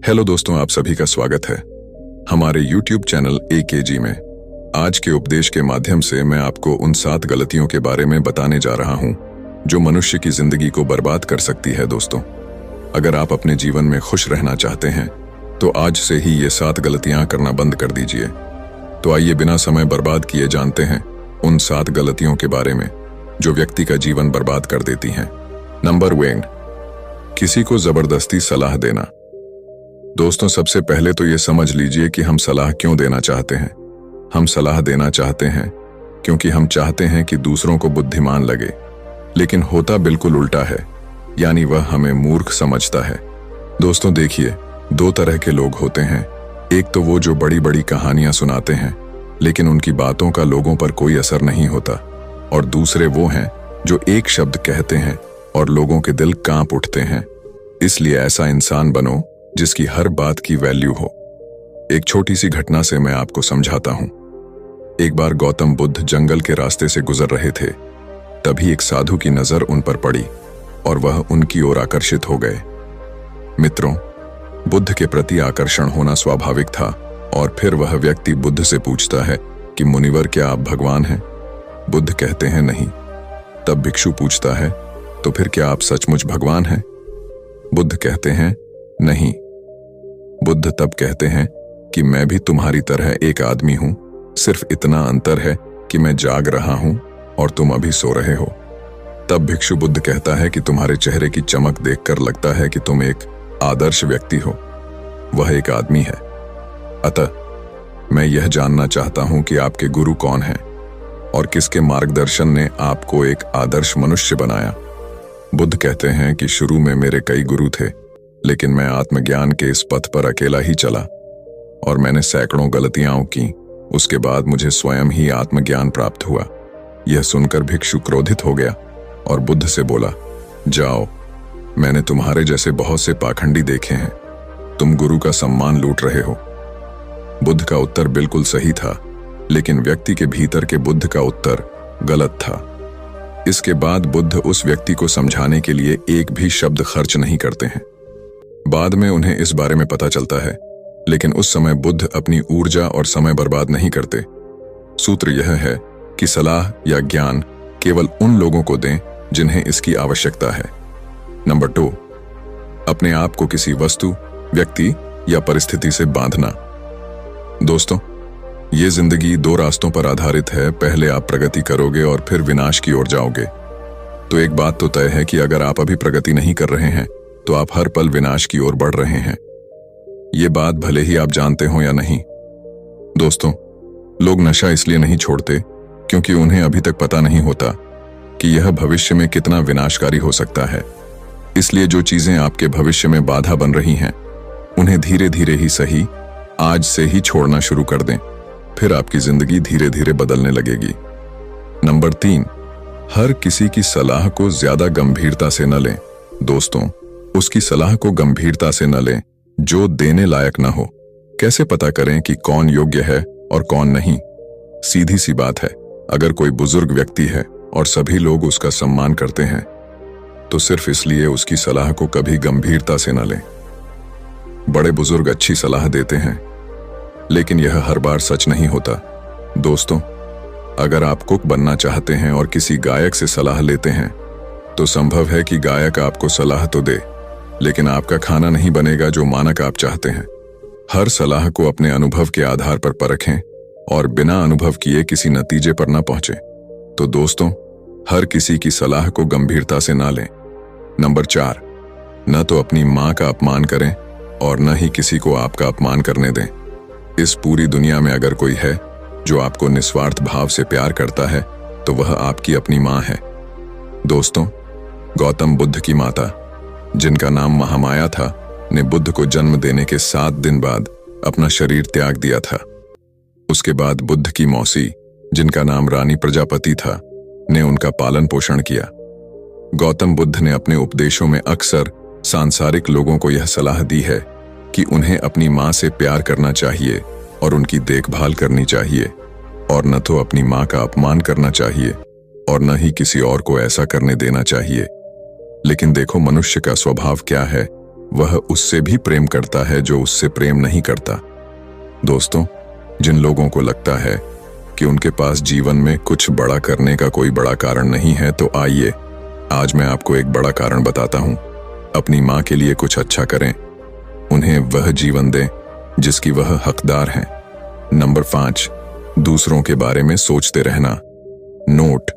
Hello दोस्तों, आप सभी का स्वागत है हमारे YouTube चैनल AKG में। आज के उपदेश के माध्यम से मैं आपको उन 7 गलतियों के बारे में बताने जा रहा हूं जो मनुष्य की जिंदगी को बर्बाद कर सकती है। दोस्तों, अगर आप अपने जीवन में खुश रहना चाहते हैं तो आज से ही ये 7 गलतियां करना बंद कर दीजिए। तो आइए बिना समय बर्बाद किए जानते हैं उन 7 गलतियों के बारे में जो व्यक्ति का जीवन बर्बाद कर देती हैं। नंबर 1, किसी को जबरदस्ती सलाह देना। दोस्तों, सबसे पहले तो ये समझ लीजिए कि हम सलाह क्यों देना चाहते हैं। हम सलाह देना चाहते हैं क्योंकि हम चाहते हैं कि दूसरों को बुद्धिमान लगे, लेकिन होता बिल्कुल उल्टा है, यानी वह हमें मूर्ख समझता है। दोस्तों देखिए, 2 तरह के लोग होते हैं। एक तो वो जो बड़ी बड़ी कहानियां सुनाते हैं लेकिन उनकी बातों का लोगों पर कोई असर नहीं होता, और दूसरे वो हैं जो एक शब्द कहते हैं और लोगों के दिल कांप उठते हैं। इसलिए ऐसा इंसान बनो जिसकी हर बात की वैल्यू हो। एक छोटी सी घटना से मैं आपको समझाता हूं। एक बार गौतम बुद्ध जंगल के रास्ते से गुजर रहे थे। तभी एक साधु की नजर उन पर पड़ी और वह उनकी ओर आकर्षित हो गए। मित्रों, बुद्ध के प्रति आकर्षण होना स्वाभाविक था, और फिर वह व्यक्ति बुद्ध से पूछता है कि मुनिवर, क्या आप भगवान हैं? बुद्ध कहते हैं नहीं। तब भिक्षु पूछता है, तो फिर क्या आप सचमुच भगवान हैं? बुद्ध कहते हैं नहीं। बुद्ध तब कहते हैं कि मैं भी तुम्हारी तरह एक आदमी हूं, सिर्फ इतना अंतर है कि मैं जाग रहा हूं और तुम अभी सो रहे हो। तब भिक्षु बुद्ध कहता है कि तुम्हारे चेहरे की चमक देखकर लगता है कि तुम एक आदर्श व्यक्ति हो। वह एक आदमी है। अतः मैं यह जानना चाहता हूं कि आपके गुरु कौन हैं और किसके मार्गदर्शन ने आपको एक आदर्श मनुष्य बनाया। बुद्ध कहते हैं कि शुरू में मेरे कई गुरु थे, लेकिन मैं आत्मज्ञान के इस पथ पर अकेला ही चला और मैंने सैकड़ों गलतियां की। उसके बाद मुझे स्वयं ही आत्मज्ञान प्राप्त हुआ। यह सुनकर भिक्षु क्रोधित हो गया और बुद्ध से बोला, जाओ, मैंने तुम्हारे जैसे बहुत से पाखंडी देखे हैं, तुम गुरु का सम्मान लूट रहे हो। बुद्ध का उत्तर बिल्कुल सही था, लेकिन व्यक्ति के भीतर के बुद्ध का उत्तर गलत था। इसके बाद बुद्ध उस व्यक्ति को समझाने के लिए एक भी शब्द खर्च नहीं करते हैं। बाद में उन्हें इस बारे में पता चलता है, लेकिन उस समय बुद्ध अपनी ऊर्जा और समय बर्बाद नहीं करते। सूत्र यह है कि सलाह या ज्ञान केवल उन लोगों को दें जिन्हें इसकी आवश्यकता है। नंबर 2, अपने आप को किसी वस्तु, व्यक्ति या परिस्थिति से बांधना। दोस्तों, ये जिंदगी 2 रास्तों पर आधारित है। पहले आप प्रगति करोगे और फिर विनाश की ओर जाओगे। तो एक बात तो तय है कि अगर आप अभी प्रगति नहीं कर रहे हैं तो आप हर पल विनाश की ओर बढ़ रहे हैं। ये बात भले ही आप जानते हो या नहीं। दोस्तों, लोग नशा इसलिए नहीं छोड़ते क्योंकि उन्हें अभी तक पता नहीं होता कि यह भविष्य में कितना विनाशकारी हो सकता है। इसलिए जो चीजें आपके भविष्य में बाधा बन रही हैं, उन्हें धीरे धीरे ही सही आज से ही छोड़ना शुरू कर दें, फिर आपकी जिंदगी धीरे धीरे बदलने लगेगी। नंबर 3, हर किसी की सलाह को ज्यादा गंभीरता से न लें। दोस्तों, उसकी सलाह को गंभीरता से न लें जो देने लायक न हो। कैसे पता करें कि कौन योग्य है और कौन नहीं? सीधी सी बात है, अगर कोई बुजुर्ग व्यक्ति है और सभी लोग उसका सम्मान करते हैं तो सिर्फ इसलिए उसकी सलाह को कभी गंभीरता से न लें। बड़े बुजुर्ग अच्छी सलाह देते हैं, लेकिन यह हर बार सच नहीं होता। दोस्तों, अगर आप कुक बनना चाहते हैं और किसी गायक से सलाह लेते हैं तो संभव है कि गायक आपको सलाह तो दे, लेकिन आपका खाना नहीं बनेगा जो मानक आप चाहते हैं। हर सलाह को अपने अनुभव के आधार पर परखें और बिना अनुभव किए किसी नतीजे पर न पहुंचे। तो दोस्तों, हर किसी की सलाह को गंभीरता से ना लें। नंबर 4, न तो अपनी मां का अपमान करें और न ही किसी को आपका अपमान करने दें। इस पूरी दुनिया में अगर कोई है जो आपको निस्वार्थ भाव से प्यार करता है तो वह आपकी अपनी मां है। दोस्तों, गौतम बुद्ध की माता, जिनका नाम महामाया था, ने बुद्ध को जन्म देने के 7 दिन बाद अपना शरीर त्याग दिया था। उसके बाद बुद्ध की मौसी, जिनका नाम रानी प्रजापति था, ने उनका पालन पोषण किया। गौतम बुद्ध ने अपने उपदेशों में अक्सर सांसारिक लोगों को यह सलाह दी है कि उन्हें अपनी मां से प्यार करना चाहिए और उनकी देखभाल करनी चाहिए, और न तो अपनी मां का अपमान करना चाहिए और न ही किसी और को ऐसा करने देना चाहिए। लेकिन देखो मनुष्य का स्वभाव क्या है, वह उससे भी प्रेम करता है जो उससे प्रेम नहीं करता। दोस्तों, जिन लोगों को लगता है कि उनके पास जीवन में कुछ बड़ा करने का कोई बड़ा कारण नहीं है, तो आइए आज मैं आपको एक बड़ा कारण बताता हूं। अपनी मां के लिए कुछ अच्छा करें, उन्हें वह जीवन दें जिसकी वह हकदार हैं। नंबर 5, दूसरों के बारे में सोचते रहना। नोट: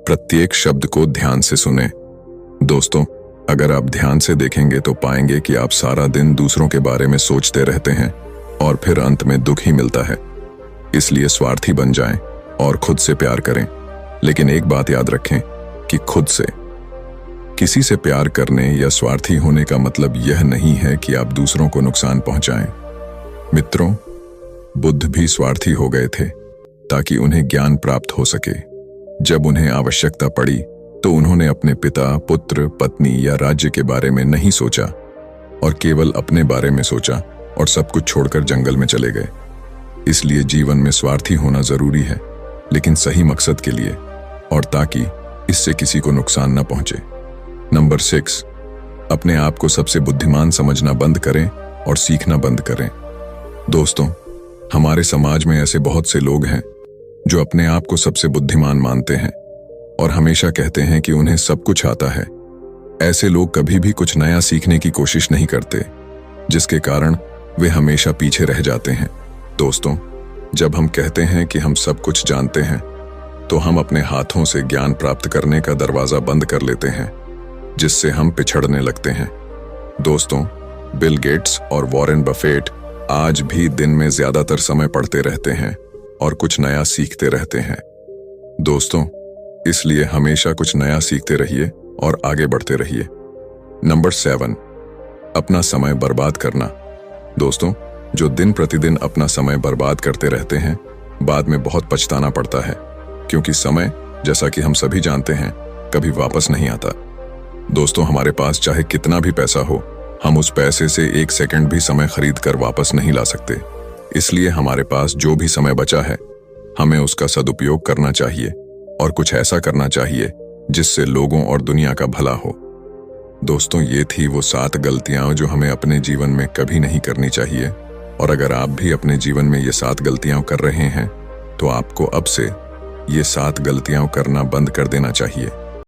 प्रत्येक शब्द को ध्यान से सुने। दोस्तों, अगर आप ध्यान से देखेंगे तो पाएंगे कि आप सारा दिन दूसरों के बारे में सोचते रहते हैं और फिर अंत में दुख ही मिलता है। इसलिए स्वार्थी बन जाएं और खुद से प्यार करें। लेकिन एक बात याद रखें कि खुद से किसी से प्यार करने या स्वार्थी होने का मतलब यह नहीं है कि आप दूसरों को नुकसान पहुंचाएं। मित्रों, बुद्ध भी स्वार्थी हो गए थे ताकि उन्हें ज्ञान प्राप्त हो सके। जब उन्हें आवश्यकता पड़ी तो उन्होंने अपने पिता, पुत्र, पत्नी या राज्य के बारे में नहीं सोचा और केवल अपने बारे में सोचा और सब कुछ छोड़कर जंगल में चले गए। इसलिए जीवन में स्वार्थी होना जरूरी है, लेकिन सही मकसद के लिए और ताकि इससे किसी को नुकसान न पहुंचे। नंबर 6, अपने आप को सबसे बुद्धिमान समझना बंद करें और सीखना बंद करें। दोस्तों, हमारे समाज में ऐसे बहुत से लोग हैं जो अपने आप को सबसे बुद्धिमान मानते हैं और हमेशा कहते हैं कि उन्हें सब कुछ आता है। ऐसे लोग कभी भी कुछ नया सीखने की कोशिश नहीं करते, जिसके कारण वे हमेशा पीछे रह जाते हैं। दोस्तों, जब हम कहते हैं कि हम सब कुछ जानते हैं, तो हम अपने हाथों से ज्ञान प्राप्त करने का दरवाजा बंद कर लेते हैं, जिससे हम पिछड़ने लगते हैं। दोस्तों, बिल गेट्स और वॉरेन बफेट आज भी दिन में ज्यादातर समय पढ़ते रहते हैं और कुछ नया सीखते रहते हैं। दोस्तों, इसलिए हमेशा कुछ नया सीखते रहिए और आगे बढ़ते रहिए। नंबर 7, अपना समय बर्बाद करना। दोस्तों, जो दिन प्रतिदिन अपना समय बर्बाद करते रहते हैं, बाद में बहुत पछताना पड़ता है, क्योंकि समय, जैसा कि हम सभी जानते हैं, कभी वापस नहीं आता। दोस्तों, हमारे पास चाहे कितना भी पैसा हो, हम उस पैसे से 1 सेकंड भी समय खरीद कर वापस नहीं ला सकते। इसलिए हमारे पास जो भी समय बचा है, हमें उसका सदुपयोग करना चाहिए और कुछ ऐसा करना चाहिए जिससे लोगों और दुनिया का भला हो। दोस्तों, ये थी वो 7 गलतियां जो हमें अपने जीवन में कभी नहीं करनी चाहिए। और अगर आप भी अपने जीवन में ये 7 गलतियां कर रहे हैं, तो आपको अब से ये 7 गलतियां करना बंद कर देना चाहिए।